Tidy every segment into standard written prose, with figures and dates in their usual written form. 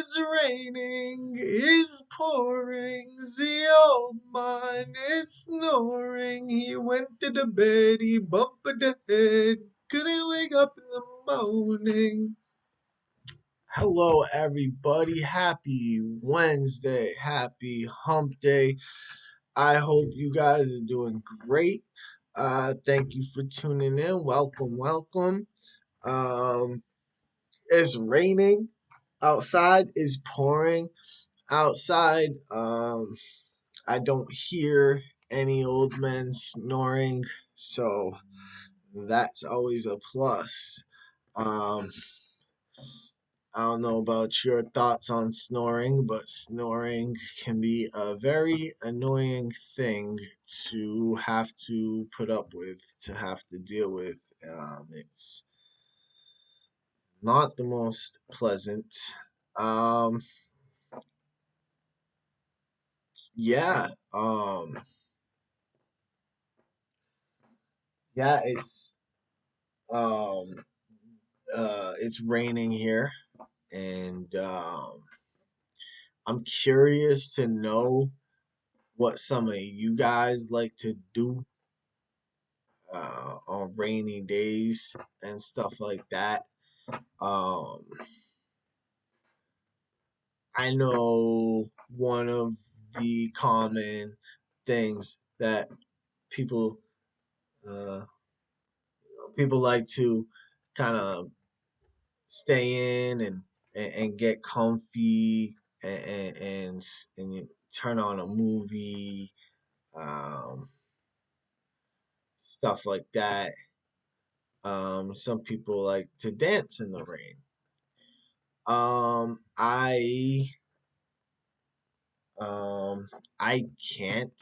is raining, is pouring, the old man is snoring. He went to the bed, he bumped the head, couldn't wake up in the morning. Hello, everybody. Happy Wednesday. Happy hump day. I hope you guys are doing great. Thank you for tuning in. Welcome, welcome. Um, it's raining outside, is pouring outside. I don't hear any old men snoring, so that's always a plus. Um, I don't know about your thoughts on snoring, but snoring can be a very annoying thing to have to put up with, to have to deal with. It's not the most pleasant. Um, yeah, um, yeah, um, it's raining here, and I'm curious to know what some of you guys like to do on rainy days and stuff like that. Um, I know one of the common things that people uh, people like to kind of stay in and get comfy and you turn on a movie, um, stuff like that. Some people like to dance in the rain. Um, I um I can't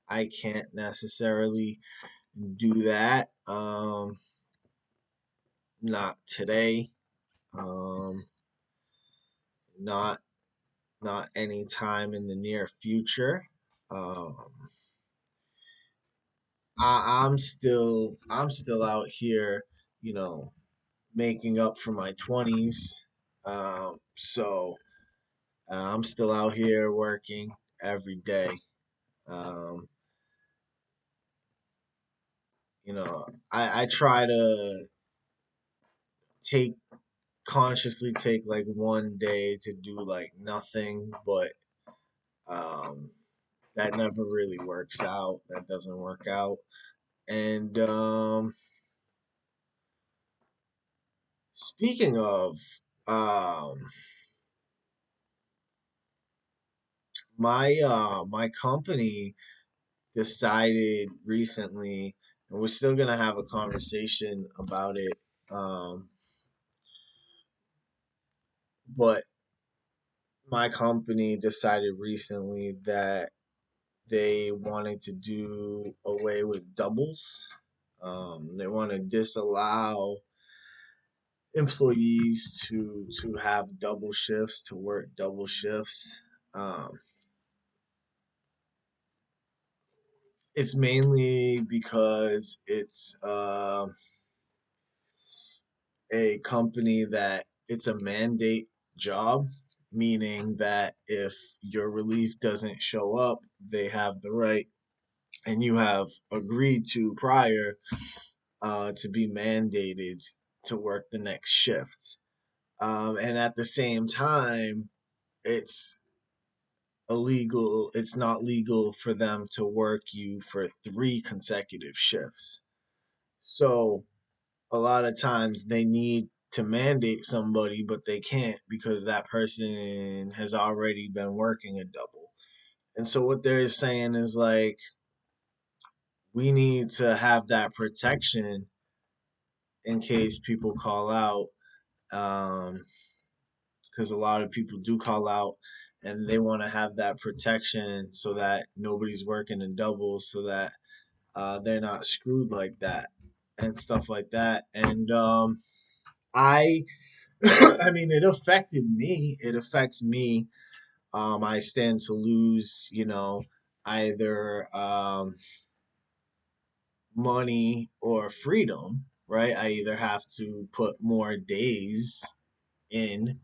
I can't necessarily do that. Not today. Um, not not anytime in the near future. Um, I'm still out here, you know, making up for my 20s. So I'm still out here working every day. Um, I try to take consciously take like one day to do like nothing, but um, that never really works out. That doesn't work out. And speaking of, um, my company decided recently, and we're still gonna have a conversation about it. Um, but my company decided recently that they wanted to do away with doubles. They want to disallow employees to have double shifts, to work double shifts. Um, it's mainly because it's a company that it's a mandate job, meaning that if your relief doesn't show up, they have the right, and you have agreed to prior to be mandated to work the next shift. And at the same time, it's illegal, it's not legal for them to work you for 3 consecutive shifts. So a lot of times they need to mandate somebody, but they can't because that person has already been working a double. And so what they're saying is like, we need to have that protection in case people call out. Because a lot of people do call out and they want to have that protection so that nobody's working a double, so that they're not screwed like that and stuff like that. And I, I mean, it affected me. It affects me. I stand to lose, either money or freedom, right? I either have to put more days in,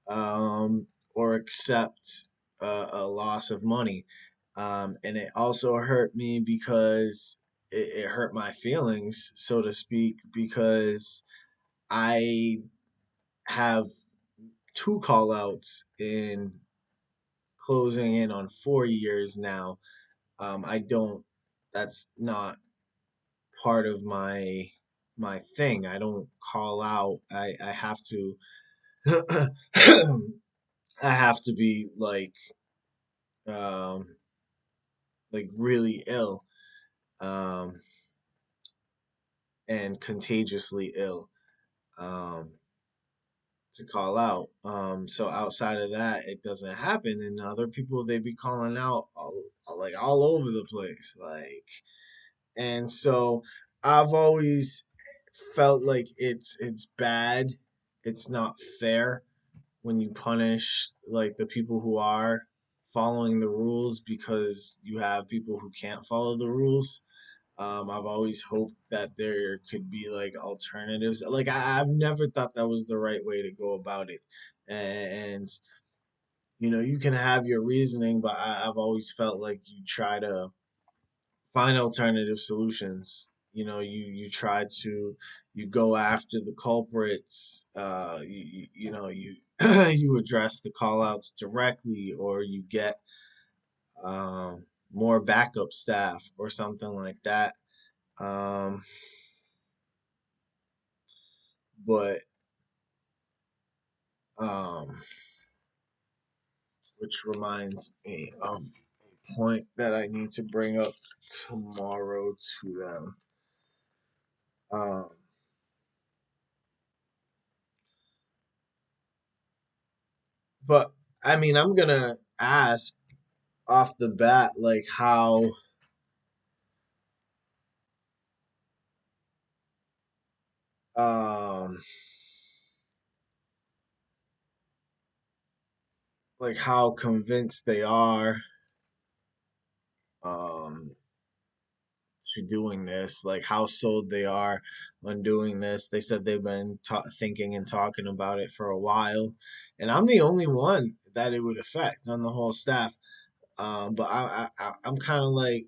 or accept a loss of money. And it also hurt me because it hurt my feelings, so to speak, because I have two call outs in closing in on 4 years now. I don't, that's not part of my thing. I don't call out. I have to I have to be um like really ill um and contagiously ill um to call out. So outside of that, it doesn't happen. And other people, they be calling out like all over the place, and so I've always felt like it's bad. It's not fair when you punish like the people who are following the rules because you have people who can't follow the rules. I've always hoped that there could be like alternatives. Like I've never thought that was the right way to go about it. And you can have your reasoning, but I've always felt like you try to find alternative solutions. You try to you go after the culprits. You you address the call outs directly, or you get more backup staff or something like that. Um, but um, which reminds me of a point that I need to bring up tomorrow to them. Um, but I mean, I'm gonna ask off the bat, um, how convinced they are um to doing this, like how sold they are on doing this. They said they've been thinking and talking about it for a while, and I'm the only one that it would affect on the whole staff. But I'm kind of like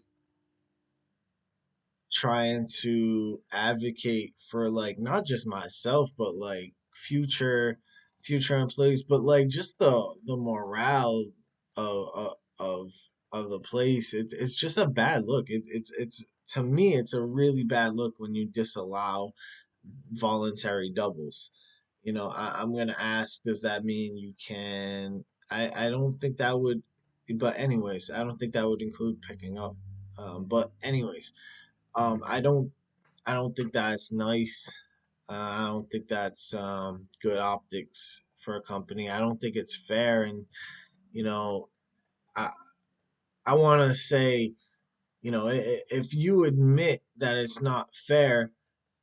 trying to advocate for like not just myself, but like future employees, but like just the morale of of of the place. It's just a bad look. It's to me, it's a really bad look when you disallow voluntary doubles. I'm gonna ask, does that mean you can? I don't think that would, but anyways, I don't think that would include picking up. But anyways, I don't think that's nice. I don't think that's good optics for a company. I don't think it's fair. And you know, I I want to say, if you admit that it's not fair,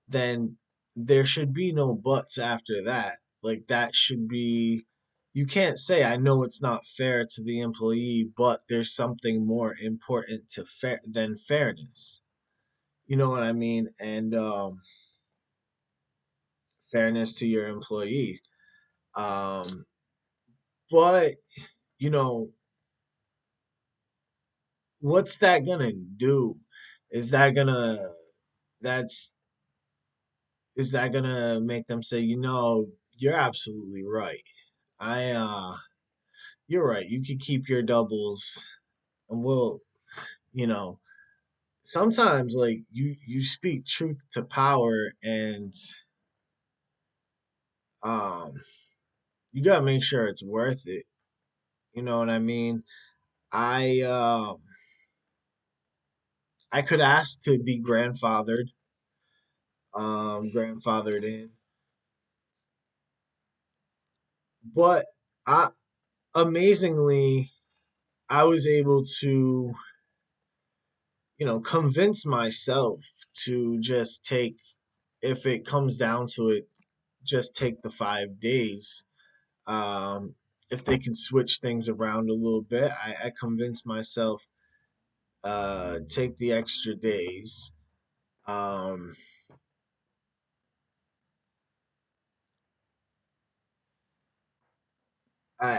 then there should be no buts after that. Like that should be. You can't say I know it's not fair to the employee, but there's something more important to fair than fairness. You know what I mean? And fairness to your employee. Um, but you know, what's that gonna do? Is that gonna that's is that gonna make them say, you're absolutely right. I you're right. You could keep your doubles, and you know, sometimes like you speak truth to power, and um, you gotta make sure it's worth it. You know what I mean? I um I could ask to be grandfathered in, but I amazingly I was able to, convince myself to just take, if it comes down to it, just take the 5 days. Um, if they can switch things around a little bit, I convinced myself take the extra days. Um,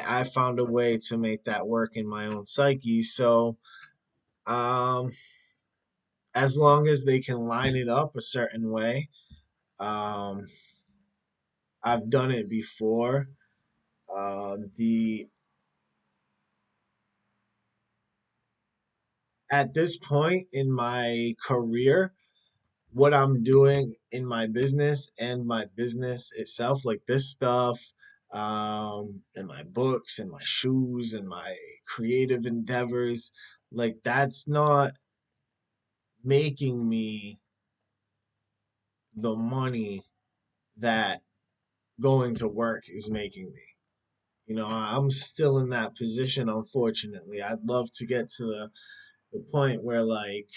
I found a way to make that work in my own psyche. So um, as long as they can line it up a certain way, um, I've done it before. The At this point in my career, what I'm doing in my business and my business itself, like this stuff, and my books and my shoes and my creative endeavors, like that's not making me the money that going to work is making me. I'm still in that position, unfortunately. I'd love to get to the point where like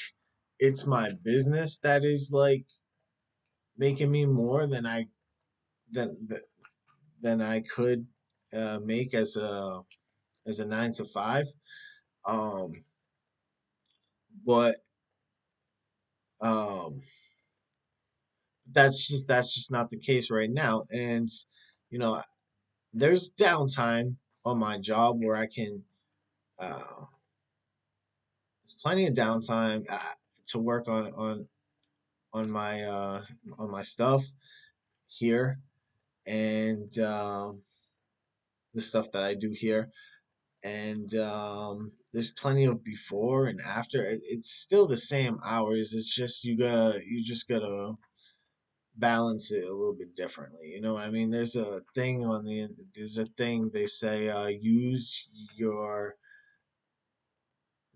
it's my business that is like making me more than than I could make as a 9 to 5. Um, but um, that's just not the case right now. And you know, there's downtime on my job where I can. Uh, there's plenty of downtime to work on my on my stuff here and the stuff that I do here. And there's plenty of before and after. It's still the same hours. It's just you just gotta balance it a little bit differently. You know what I mean? There's a thing they say use your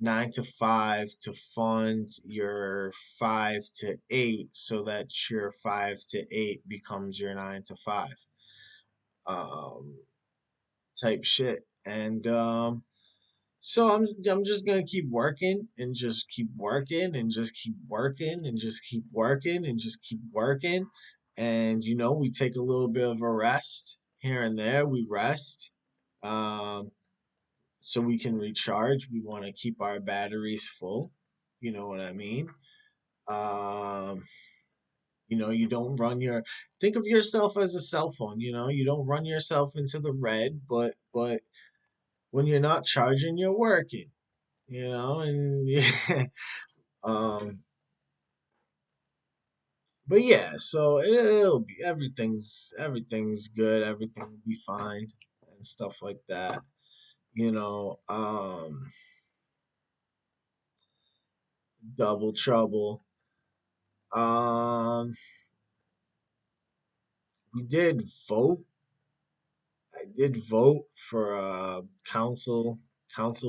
9 to 5 to fund your 5 to 8 so that your 5 to 8 becomes your 9 to 5 um type shit. And so I'm just gonna keep working and just keep working and just keep working and just keep working and just keep working. And we take a little bit of a rest here and there. We rest um, so we can recharge. We want to keep our batteries full. You know what I mean? Um, you don't run your think of yourself as a cell phone. You don't run yourself into the red, but when you're not charging, you're working. And yeah, um, but yeah, so it'll be everything's good, everything will be fine and stuff like that. You know, double trouble. Um, we did vote. I did vote for council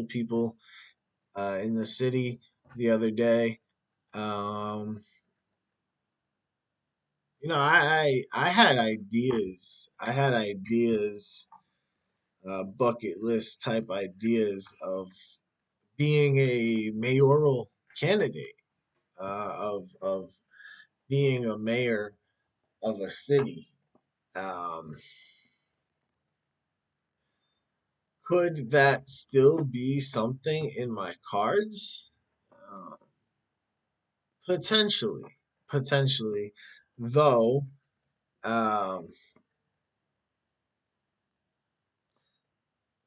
people in the city the other day. Um, I had ideas. I had ideas, bucket list type ideas of being a mayoral candidate, of being a mayor of a city. Um, could that still be something in my cards? Uh, potentially, potentially, though. Um,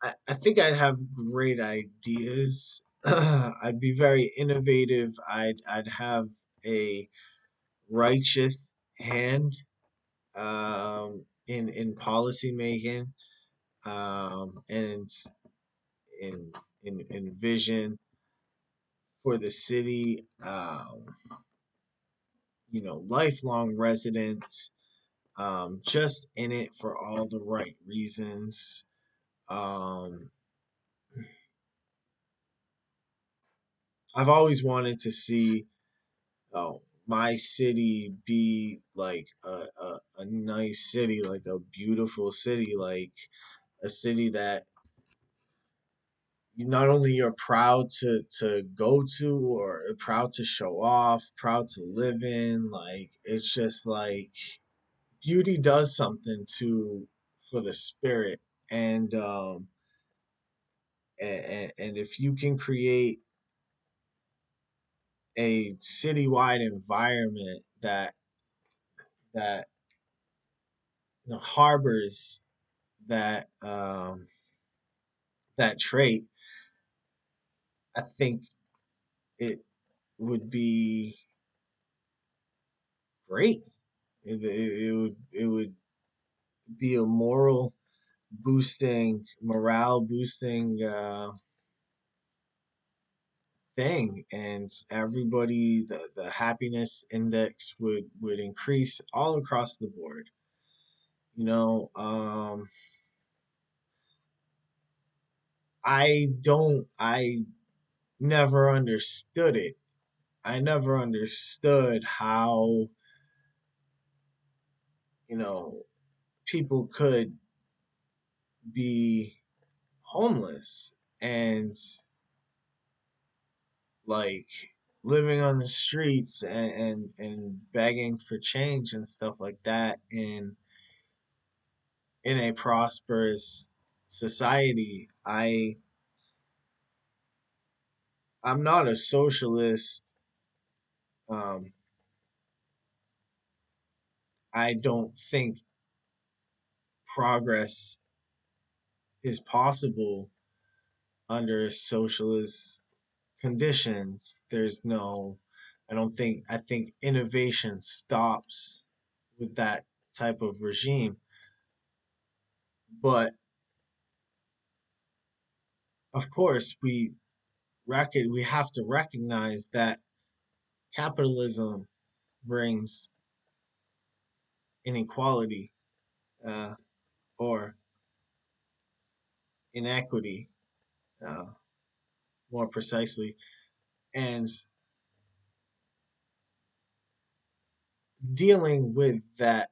I think I'd have great ideas. I'd be very innovative. I'd have a righteous hand in policy making, and in in vision for the city. Lifelong residents, just in it for all the right reasons. Um, I've always wanted to see my city be like a nice city, like a beautiful city, like a city that not only you're proud to go to or proud to show off, proud to live in. Like it's just like beauty does something to for the spirit, and and if you can create a citywide environment that harbors that that trait, I think it would be great. It would be a morale boosting thing, and everybody, the happiness index would increase all across the board. You know, I never understood it. I never understood how, you know, people could be homeless and like living on the streets and begging for change and stuff like that in a prosperous society. I'm not a socialist. Um, I don't think progress is possible under socialist conditions. I think innovation stops with that type of regime. But of course, we have to recognize that capitalism brings inequality, uh, or inequity, uh, more precisely, and dealing with that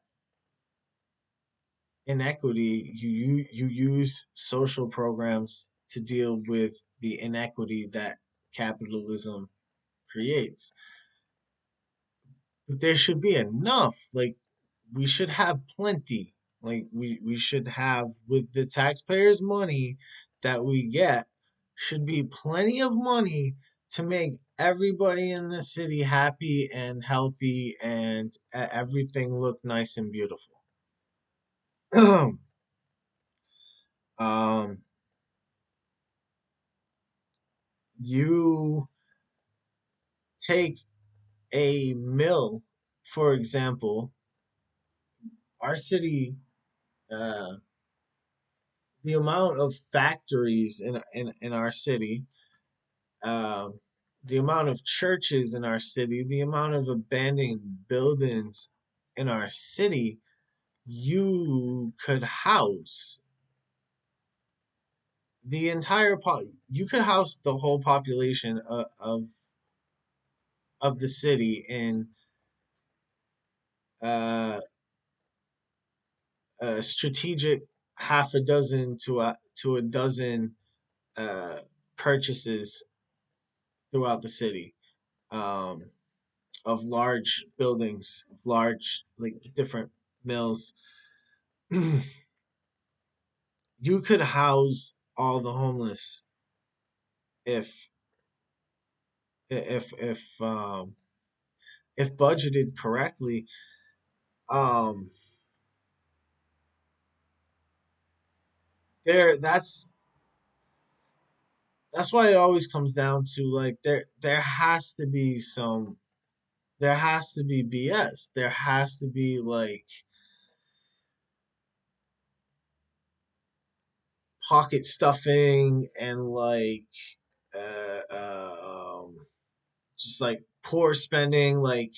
inequity, you use social programs to deal with the inequity that capitalism creates. But there should be enough. Like, we should have plenty. Like, we should have, with the taxpayers' money that we get, should be plenty of money to make everybody in the city happy and healthy and everything look nice and beautiful. um, you take a mill, for example, our city, uh, the amount of factories in our city, um, the amount of churches in our city, the amount of abandoned buildings in our city, you could house you could house the whole population of the city in uh, a strategic half a dozen to a dozen uh, purchases throughout the city, um, of large buildings, of large, like, different mills. You could house all the homeless if if if um if budgeted correctly. Um, there that's why it always comes down to, like, there has to be BS. There has to be, like, pocket stuffing and, like, uh, uh, um, just like poor spending, like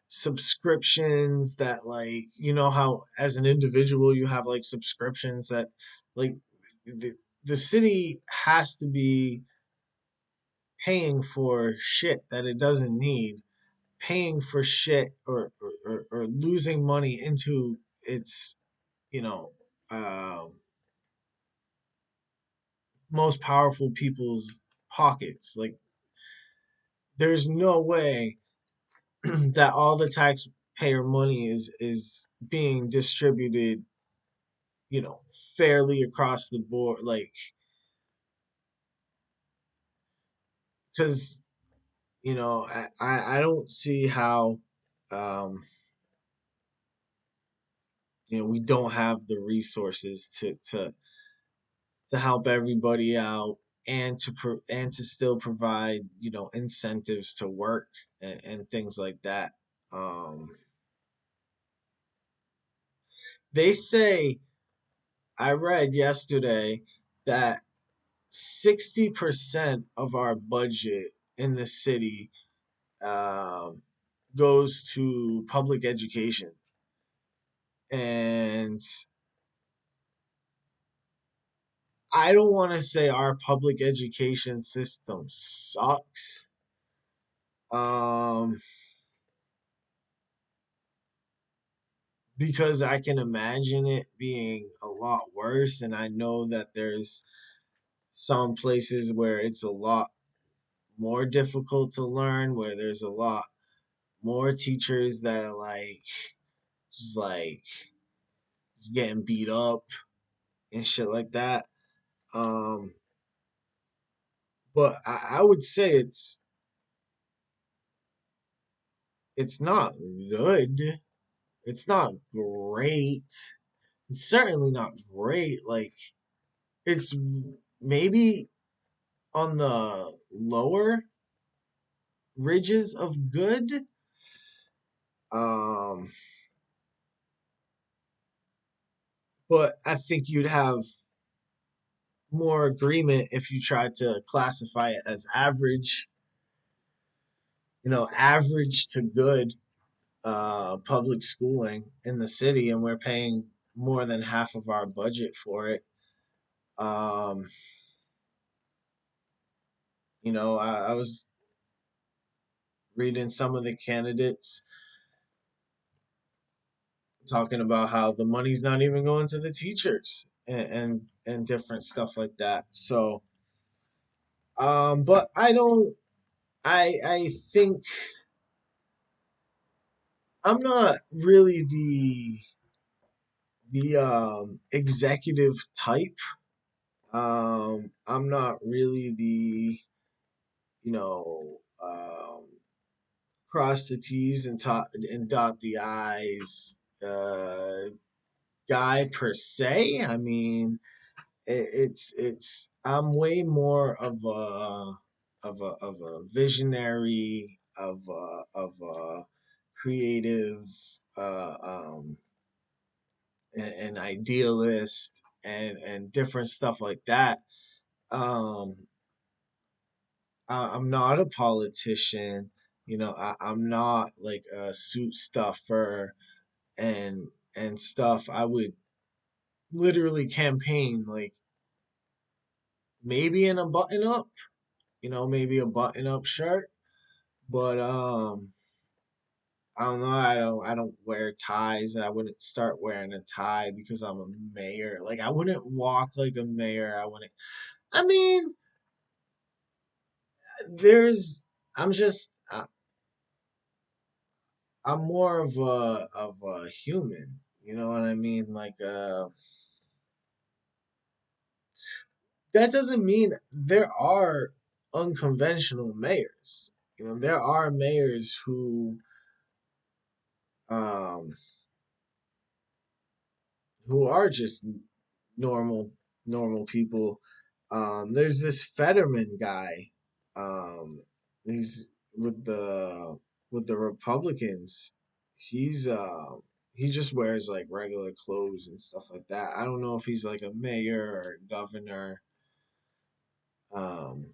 subscriptions that, like, how as an individual you have like subscriptions that, like, the, the city has to be paying for shit that it doesn't need, paying for shit, or losing money into its, you know um most powerful people's pockets. Like, there's no way that all the taxpayer money is being distributed, you know, fairly across the board. Like, because, I don't see how, um, we don't have the resources to help everybody out and and to still provide, incentives to work and things like that. Um, they say, I read yesterday that 60% of our budget in the city um, goes to public education. And I don't want to say our public education system sucks. Um, because I can imagine it being a lot worse. And I know that there's some places where it's a lot more difficult to learn, where there's a lot more teachers that are like, just like, just getting beat up and shit like that. Um, but I would say it's not good. It's not great. It's certainly not great. Like, it's maybe on the lower ridges of good. Um, but I think you'd have more agreement if you tried to classify it as average, average to good public schooling in the city, and we're paying more than half of our budget for it. Um, I was reading some of the candidates talking about how the money's not even going to the teachers and different stuff like that. So, but I don't. I think I'm not really the executive type. I'm not really the you know cross the T's and dot the I's guy per se. I mean, it's I'm way more of a visionary of a creative uh, um, an idealist and different stuff like that. Um, I'm not a politician. I'm not like a suit stuffer and stuff. I would literally campaign like maybe in a button up, maybe a button up shirt, but I don't know. I don't wear ties. I wouldn't start wearing a tie because I'm a mayor. Like I wouldn't walk like a mayor. I wouldn't. I mean, there's. I'm just. I'm more of a human. You know what I mean? Like that doesn't mean there are unconventional mayors. There are mayors um who are just normal normal people. There's this Fetterman guy. Um, he's with the Republicans. He's he just wears like regular clothes and stuff like that. I don't know if he's like a mayor or a governor, um,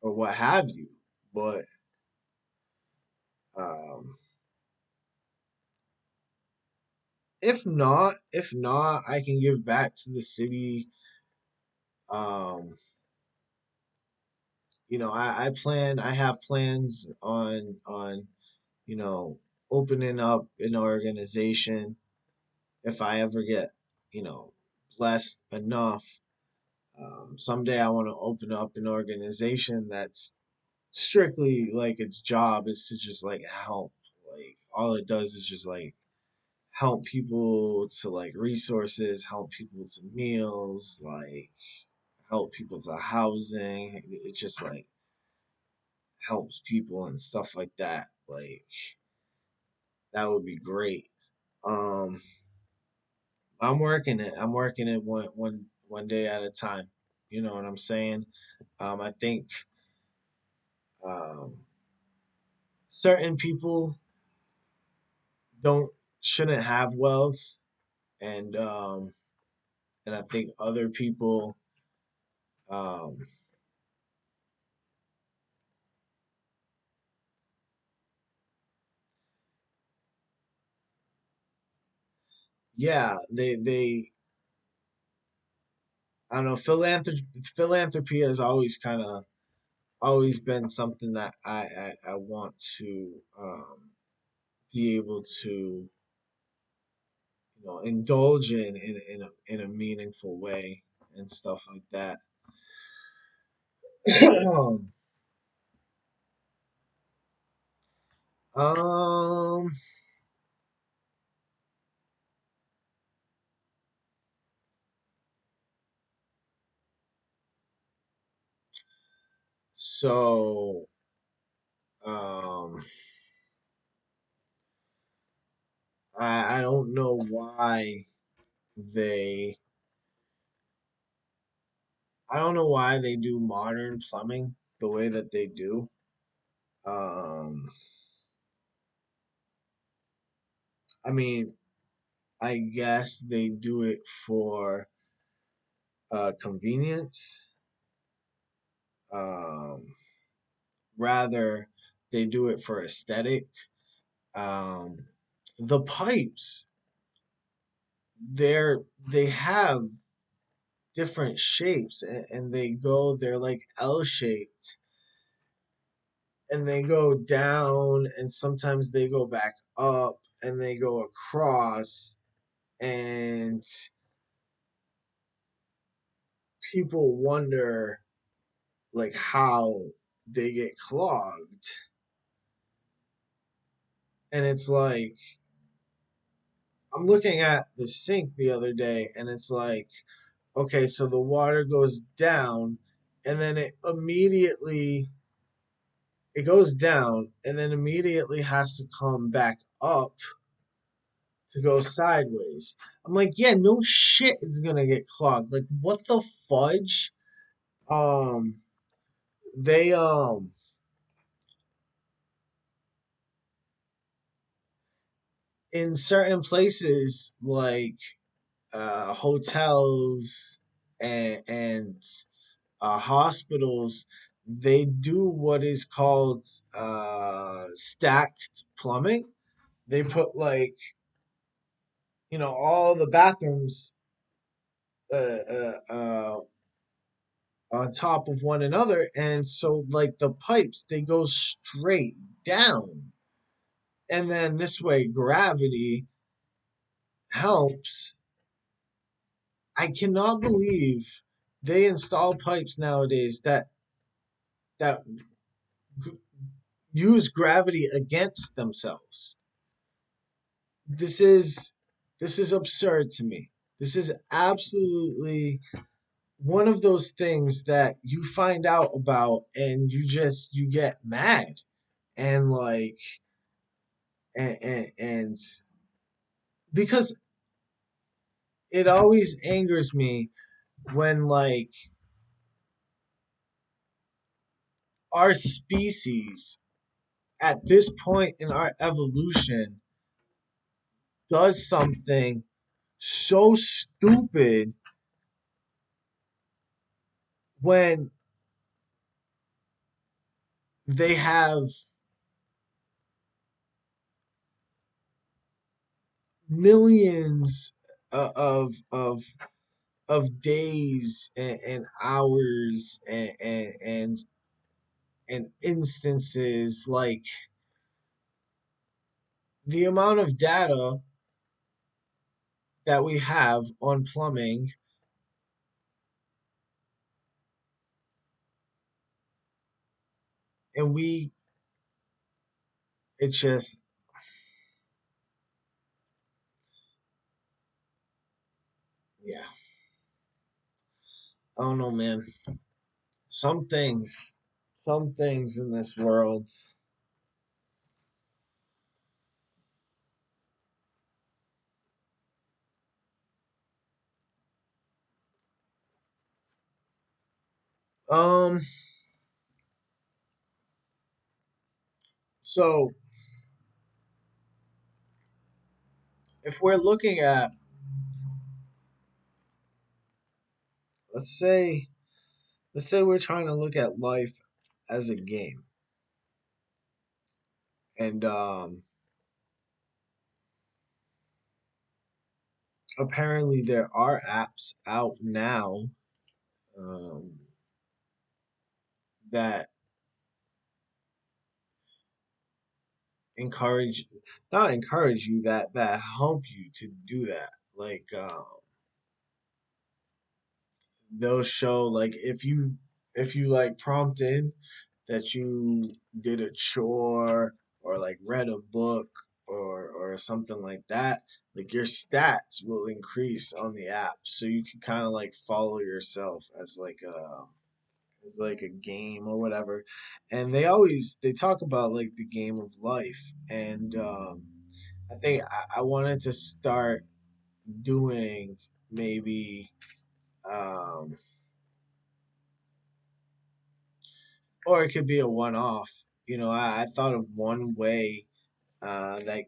or what have you. But um, if not, I can give back to the city. Um, I have plans on you know, opening up an organization if I ever get, you know, blessed enough. Someday I want to open up an organization that's strictly like its job is to just like help. Like all it does is just like help people to like resources, help people to meals, like help people to housing. It just like helps people and stuff like that. Like that would be great. Um, I'm working it. I'm working it one day at a time. You know what I'm saying? I think um, certain people don't shouldn't have wealth, and I think other people, um, yeah, they I don't know. Philanthropy has always kind of always been something that I want to be able to indulge in a meaningful way and stuff like that. um. So um. I don't know why they I don't know why they do modern plumbing the way that they do. Um. I mean, I guess they do it for convenience. Um, rather, they do it for aesthetic. Um, the pipes, they have different shapes, and they're like L shaped, and they go down, and sometimes they go back up, and they go across, and people wonder like how they get clogged. And it's like I'm looking at the sink the other day, and it's like, okay, so the water goes down, and then it goes down, and then immediately has to come back up to go sideways. I'm like, yeah, no shit, it's gonna get clogged. Like, what the fudge? Um, they in certain places like hotels and hospitals, they do what is called stacked plumbing. They put like all the bathrooms on top of one another, and so like the pipes they go straight down, and then this way gravity helps. I cannot believe they install pipes nowadays that g- use gravity against themselves. This is this is absurd to me. This is absolutely one of those things that you find out about and you get mad and like and because it always angers me when like our species at this point in our evolution does something so stupid when they have millions of days and hours and instances, like the amount of data that we have on plumbing, and it's just, yeah, I don't know, man. some things some things in this world, Um, so if we're looking at, let's say, we're trying to look at life as a game, and apparently there are apps out now um, that encourage, not encourage you, that help you to do that. Like they'll show like if you like prompt in that you did a chore or like read a book or something like that, like your stats will increase on the app, so you can kind of like follow yourself as like a game or whatever. And they talk about like the game of life, and I think I wanted to start doing maybe um or it could be a one off. You know, I thought of one way that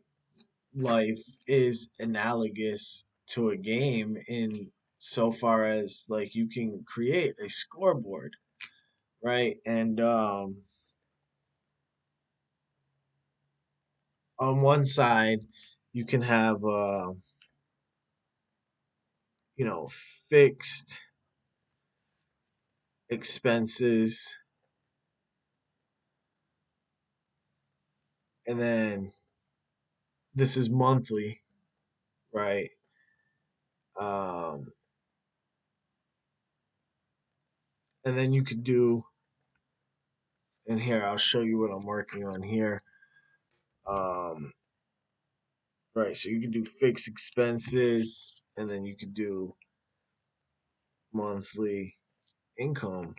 life is analogous to a game in so far as like you can create a scoreboard, right? And on one side you can have you know, fixed expenses, and then this is monthly, right? Um, and then you could do, and here I'll show you what I'm working on here. Um, right, so you can do fixed expenses, and then you could do monthly income,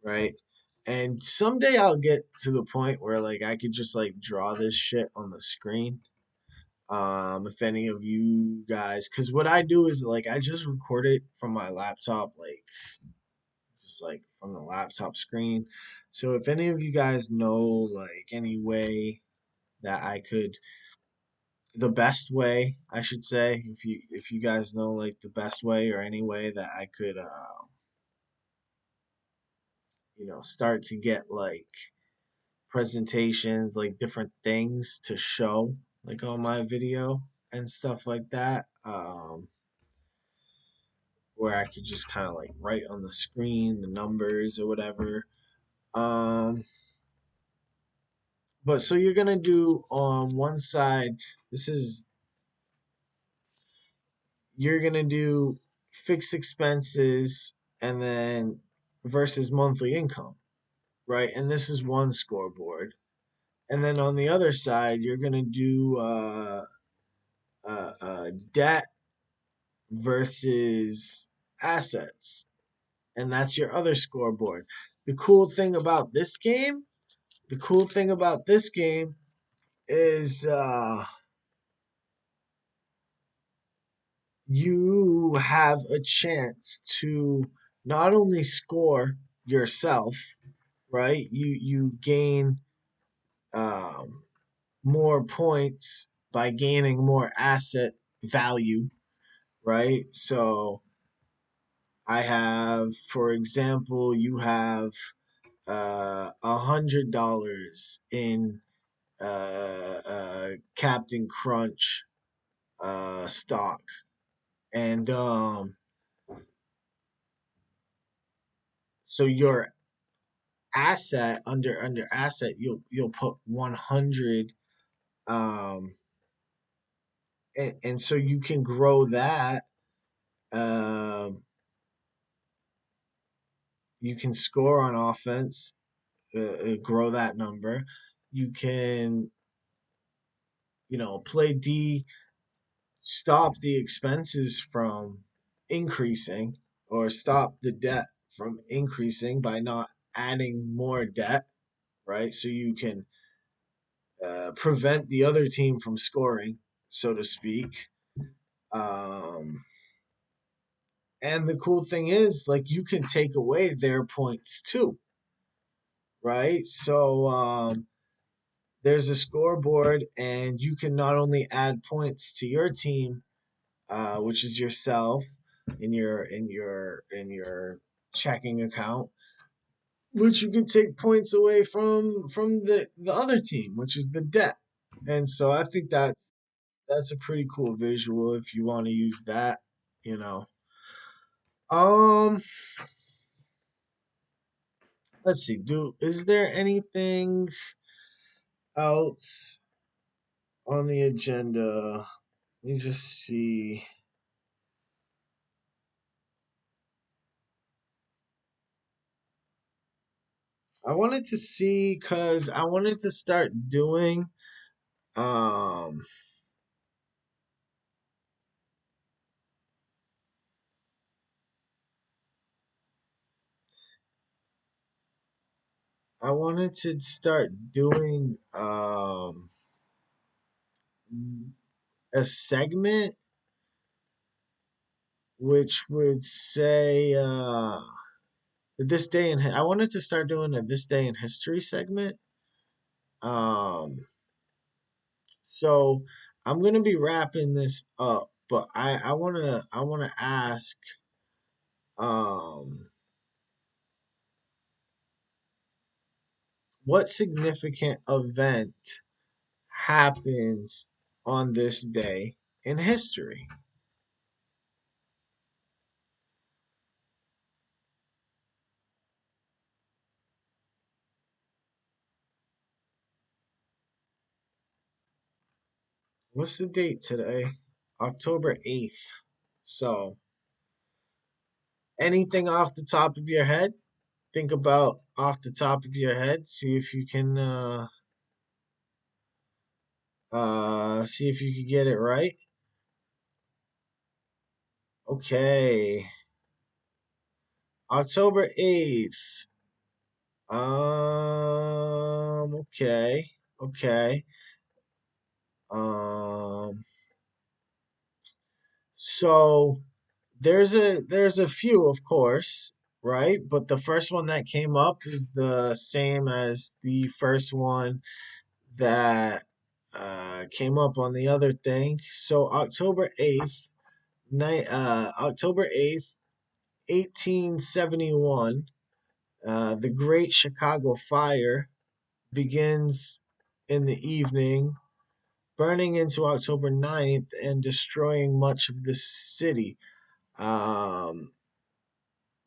right? And someday I'll get to the point where like I could just like draw this shit on the screen. If any of you guys, because what I do is like I just record it from my laptop, like just like from the laptop screen. So if any of you guys know like any way that I could, the best way I should say, if you guys know like the best way or any way that I could you know, start to get like presentations, like different things to show like on my video and stuff like that, where I could just kind of like write on the screen the numbers or whatever. Um, but so you're gonna do on one side, this is you're gonna do fixed expenses and then versus monthly income, right? And this is one scoreboard. And then on the other side, you're gonna do debt versus assets, and that's your other scoreboard. The cool thing about this game, the cool thing about this game is you have a chance to not only score yourself, right? You gain um, more points by gaining more asset value, right? So I have, for example, you have $100 in Captain Crunch stock, and so your asset under asset you'll put 100, um, and so you can grow that. Um, you can score on offense, grow that number. You can, you know, play D, stop the expenses from increasing or stop the debt from increasing by not adding more debt, right? So you can prevent the other team from scoring, so to speak. Um, And the cool thing is, like, you can take away their points too, right? So there's a scoreboard, and you can not only add points to your team, which is yourself in your checking account, which you can take points away from the other team, which is the debt. And so I think that's a pretty cool visual if you want to use that, you know. Um, let's see. Do Is there anything else on the agenda? Let me just see. I wanted to see because I wanted to start doing um I wanted to start doing a segment which would say this day in I wanted to start doing a this day in history segment. Um so I'm gonna be wrapping this up, but I wanna ask um what significant event happens on this day in history? What's the date today? October 8th. So, anything off the top of your head? Think about off the top of your head. See if you can get it right. Okay. October 8th. Okay. Okay. Um so there's a few, of course, right? But the first one that came up is the same as the first one that came up on the other thing. So October 8th, 1871, the Great Chicago Fire begins in the evening, burning into October 9th and destroying much of the city. Um,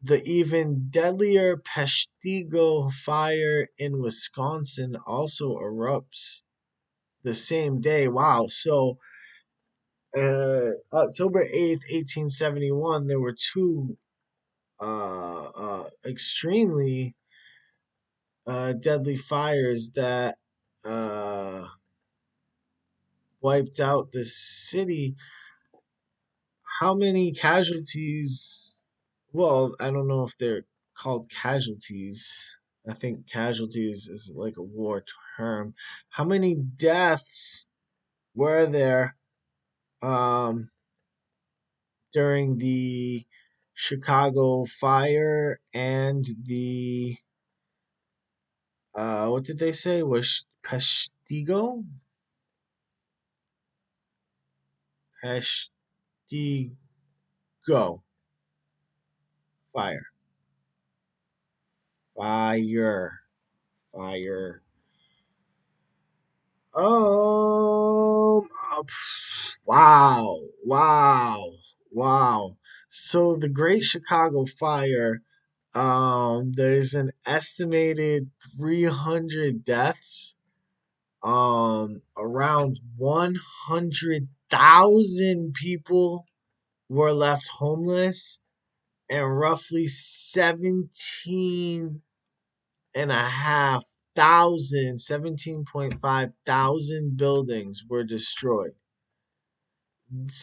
the even deadlier Peshtigo fire in Wisconsin also erupts the same day. Wow. So, October 8th, 1871, there were two extremely deadly fires that uh, wiped out the city. How many casualties? Well, I don't know if they're called casualties. I think casualties is like a war term. How many deaths were there um, during the Chicago fire and the what did they say was Peshtigo? Peshtigo fire, fire, fire. Wow, wow, wow. So the Great Chicago Fire, there's an estimated 300 deaths. Around 100,000 people were left homeless, and roughly 17.5 thousand buildings were destroyed.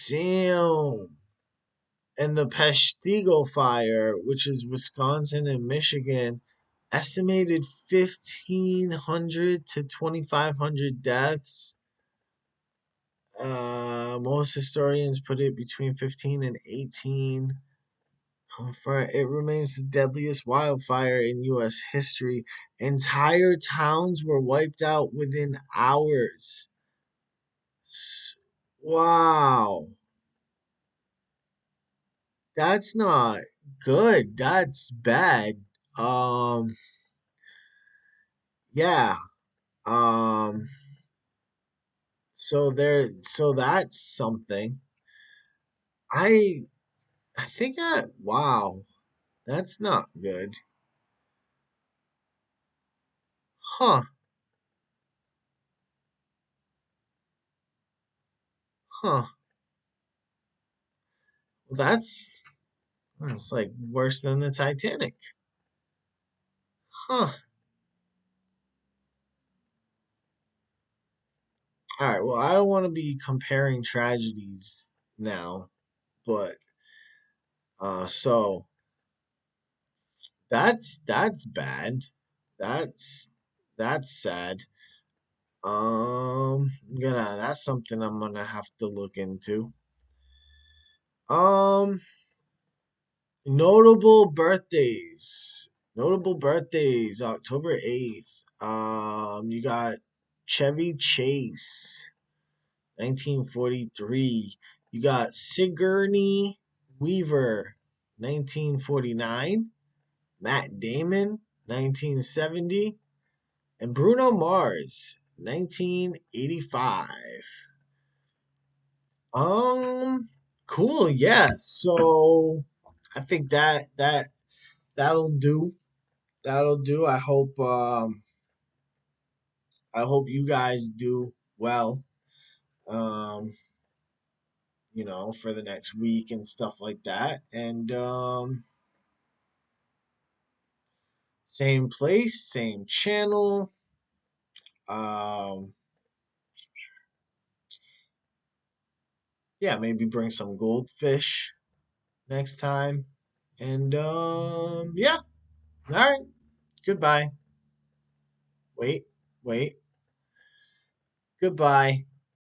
Damn. And the Peshtigo fire, which is Wisconsin and Michigan, estimated 1,500 to 2,500 deaths. Most historians put it between 15 and 18. For it remains the deadliest wildfire in U.S. history. Entire towns were wiped out within hours. S- Wow, that's not good. That's bad. Um, yeah. Um, so that's something. I wow, that's not good. Huh, huh. Well, that's like worse than the Titanic. Huh. All right. Well, I don't want to be comparing tragedies now, but so that's bad. That's that's sad. That's something I'm gonna have to look into. Um, notable birthdays. Notable birthdays, October 8th. You got Chevy Chase, 1943. You got Sigourney Weaver, 1949. Matt Damon, 1970. And Bruno Mars, 1985. Um, cool. Yeah. So I think that'll do. That'll do. I hope you guys do well. Um, for the next week and stuff like that. And same place, same channel. Um, yeah, maybe bring some goldfish next time. And yeah. All right. Goodbye. Wait, wait. Goodbye.